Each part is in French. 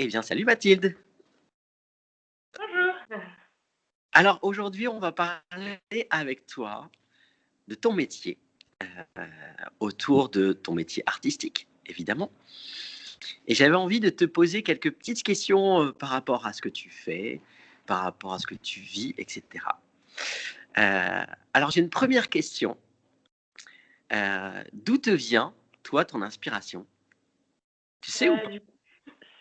Eh bien, salut Mathilde. Bonjour. Alors aujourd'hui, on va parler avec toi de ton métier, autour de ton métier artistique, évidemment. Et j'avais envie de te poser quelques petites questions par rapport à ce que tu fais, par rapport à ce que tu vis, etc. Alors j'ai une première question. D'où te vient, toi, ton inspiration? Tu sais ou pas? Du coup,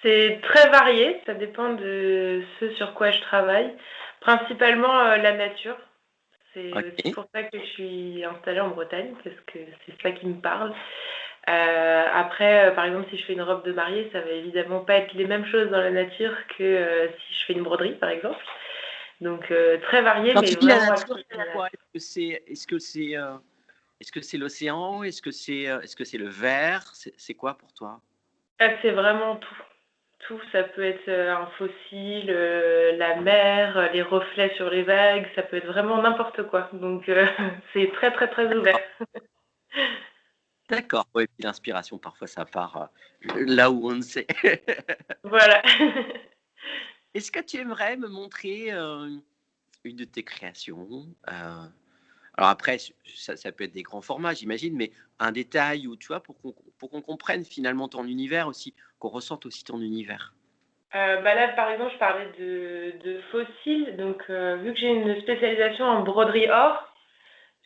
c'est très varié, ça dépend de ce sur quoi je travaille. Principalement la nature. C'est aussi Ok. pour ça que je suis installée en Bretagne, parce que c'est ça qui me parle. Après, par exemple, si je fais une robe de mariée, ça va évidemment pas être les mêmes choses dans la nature que si je fais une broderie, par exemple. Donc très varié, Quand mais tu dis la vraiment nature, axé sur c'est la quoi? nature. Est-ce que c'est l'océan? Est-ce que c'est le vert? C'est quoi pour toi? C'est vraiment tout. Tout, ça peut être un fossile, la mer, les reflets sur les vagues, ça peut être vraiment n'importe quoi. Donc c'est très très très ouvert. D'accord. D'accord. Oui, puis l'inspiration, parfois, ça part là où on ne sait. Voilà. Est-ce que tu aimerais me montrer une de tes créations? Alors après, ça peut être des grands formats, j'imagine, mais un détail où, tu vois, pour qu'on comprenne finalement ton univers aussi, qu'on ressente aussi ton univers. Bah là, par exemple, je parlais de fossiles. Donc, vu que j'ai une spécialisation en broderie or,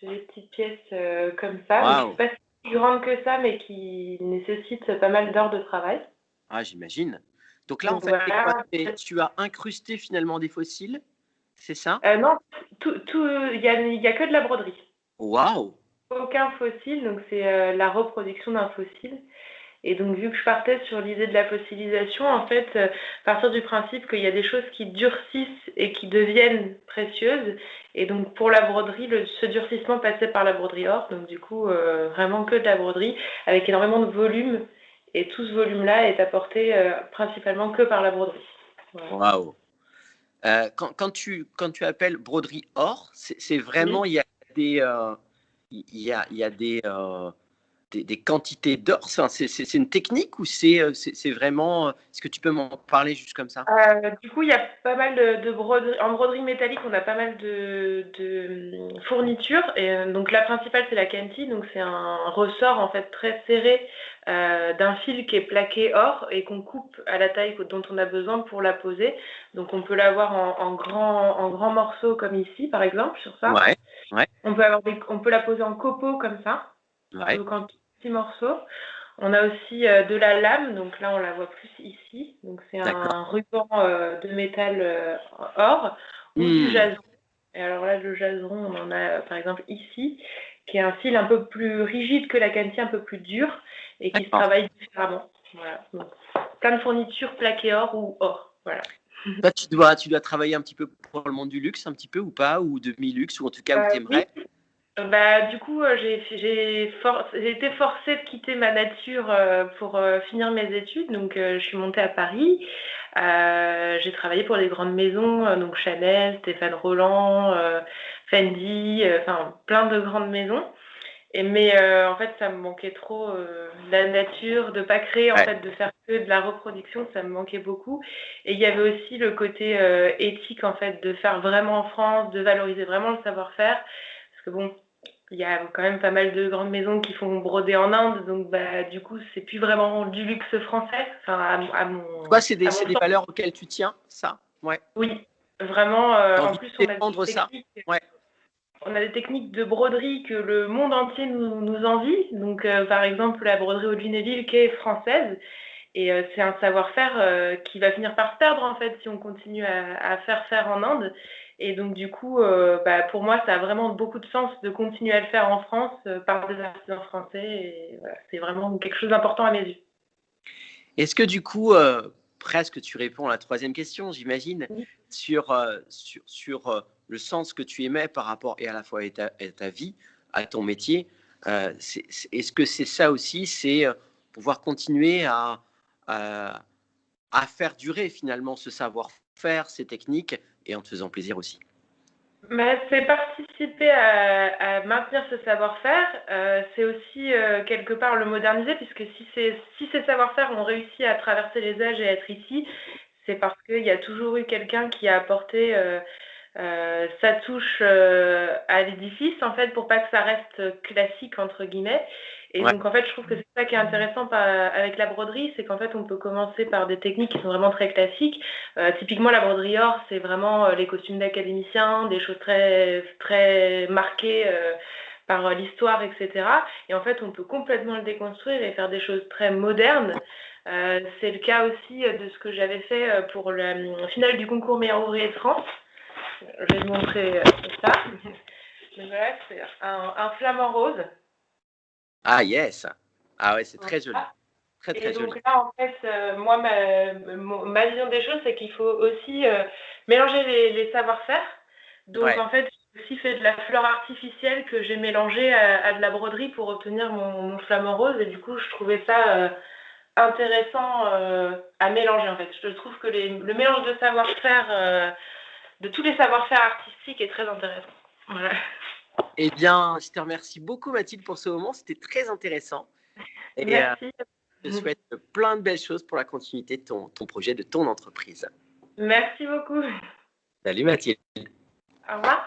j'ai des petites pièces comme ça. Donc, Waouh! c'est pas si grande que ça, mais qui nécessitent pas mal d'heures de travail. Ah, j'imagine. Donc là, en Donc, fait, c'est quoi? voilà. Tu as incrusté finalement des fossiles, c'est ça? Non, il y a que de la broderie. Waouh! Aucun fossile, donc c'est la reproduction d'un fossile. Et donc, vu que je partais sur l'idée de la fossilisation, en fait, partir du principe qu'il y a des choses qui durcissent et qui deviennent précieuses. Et donc, pour la broderie, ce durcissement passait par la broderie or. Donc, du coup, vraiment que de la broderie, avec énormément de volume. Et tout ce volume-là est apporté principalement que par la broderie. Voilà. Waouh! Quand tu appelles broderie or, c'est vraiment, Oui. il y a des, il y a des quantités d'or. Enfin, c'est une technique ou c'est vraiment. Est-ce que tu peux m'en parler juste comme ça? Du coup, il y a pas mal de broderie. En broderie métallique, on a pas mal de fournitures. Et donc, la principale, c'est la canty. Donc, c'est un ressort en fait très serré d'un fil qui est plaqué or et qu'on coupe à la taille dont on a besoin pour la poser. Donc, on peut l'avoir en grands morceaux comme ici, par exemple, sur ça. Ouais, ouais, On peut la poser en copeaux comme ça, ouais. donc en petits morceaux. On a aussi de la lame, donc là on la voit plus ici. Donc c'est D'accord. un ruban de métal or ou du Hmm, jason. Et alors là, le jason, on en a par exemple ici, qui est un fil un peu plus rigide que la canty, un peu plus dur et qui se d'accord. travaille différemment. Voilà. Donc, plein de fournitures plaquées or ou or. Voilà. Toi, tu dois travailler un petit peu pour le monde du luxe, un petit peu ou pas, ou demi-luxe, ou en tout cas où tu Oui. aimerais. Bah, du coup, j'ai été forcée de quitter ma nature pour finir mes études. Donc, je suis montée à Paris. J'ai travaillé pour les grandes maisons, donc Chanel, Stéphane Roland, Fendi, enfin plein de grandes maisons. Mais en fait, ça me manquait trop la nature, de pas créer, en Ouais. fait, de faire que de la reproduction, ça me manquait beaucoup. Et il y avait aussi le côté éthique, en fait, de faire vraiment en France, de valoriser vraiment le savoir-faire. Parce que bon, il y a quand même pas mal de grandes maisons qui font broder en Inde, donc bah, du coup, c'est plus vraiment du luxe français, enfin, Toi, à c'est mon des sens. valeurs auxquelles tu tiens, ça? Ouais. Oui, vraiment. T'as En envie plus, de défendre ça? Ouais. on a des techniques de broderie que le monde entier nous envie. Donc, par exemple, la broderie au Lunéville qui est française. Et c'est un savoir-faire qui va finir par se perdre, en fait, si on continue à faire en Inde. Et donc, du coup, bah, pour moi, ça a vraiment beaucoup de sens de continuer à le faire en France par des artisans français. Et voilà, c'est vraiment quelque chose d'important à mes yeux. Est-ce que du coup, presque tu réponds à la troisième question, j'imagine, Oui. sur le sens que tu émets par rapport et à la fois à ta vie, à ton métier. Est-ce que c'est ça aussi, c'est pouvoir continuer à, à faire durer finalement ce savoir-faire, ces techniques, et en te faisant plaisir aussi? C'est participer à maintenir ce savoir-faire. C'est aussi quelque part le moderniser, puisque si ces savoir-faire ont réussi à traverser les âges et à être ici, c'est parce qu'il y a toujours eu quelqu'un qui a apporté sa touche à l'édifice, en fait, pour pas que ça reste classique, entre guillemets. Et Ouais, donc, en fait, je trouve que c'est ça qui est intéressant avec la broderie, c'est qu'en fait, on peut commencer par des techniques qui sont vraiment très classiques. Typiquement, la broderie or, c'est vraiment les costumes d'académiciens, des choses très, très marquées par l'histoire, etc. Et en fait, on peut complètement le déconstruire et faire des choses très modernes. C'est le cas aussi de ce que j'avais fait pour la finale du concours meilleur ouvrier de France. Je vais te montrer ça. Donc voilà, c'est un flamant rose. ah yes, ah ouais, c'est très joli, Voilà. très Et très donc joli. là, en fait, moi, ma vision des choses, c'est qu'il faut aussi mélanger les savoir-faire. Donc, Ouais, en fait, j'ai aussi fait de la fleur artificielle que j'ai mélangée à de la broderie pour obtenir mon flamant rose. Et du coup, je trouvais ça intéressant à mélanger, en fait. Je trouve que le mélange de savoir-faire, de tous les savoir-faire artistiques est très intéressant. Voilà. eh bien, je te remercie beaucoup Mathilde pour ce moment, c'était très intéressant et Merci. je te souhaite plein de belles choses pour la continuité de ton projet, de ton entreprise. Merci beaucoup. Salut Mathilde. Au revoir.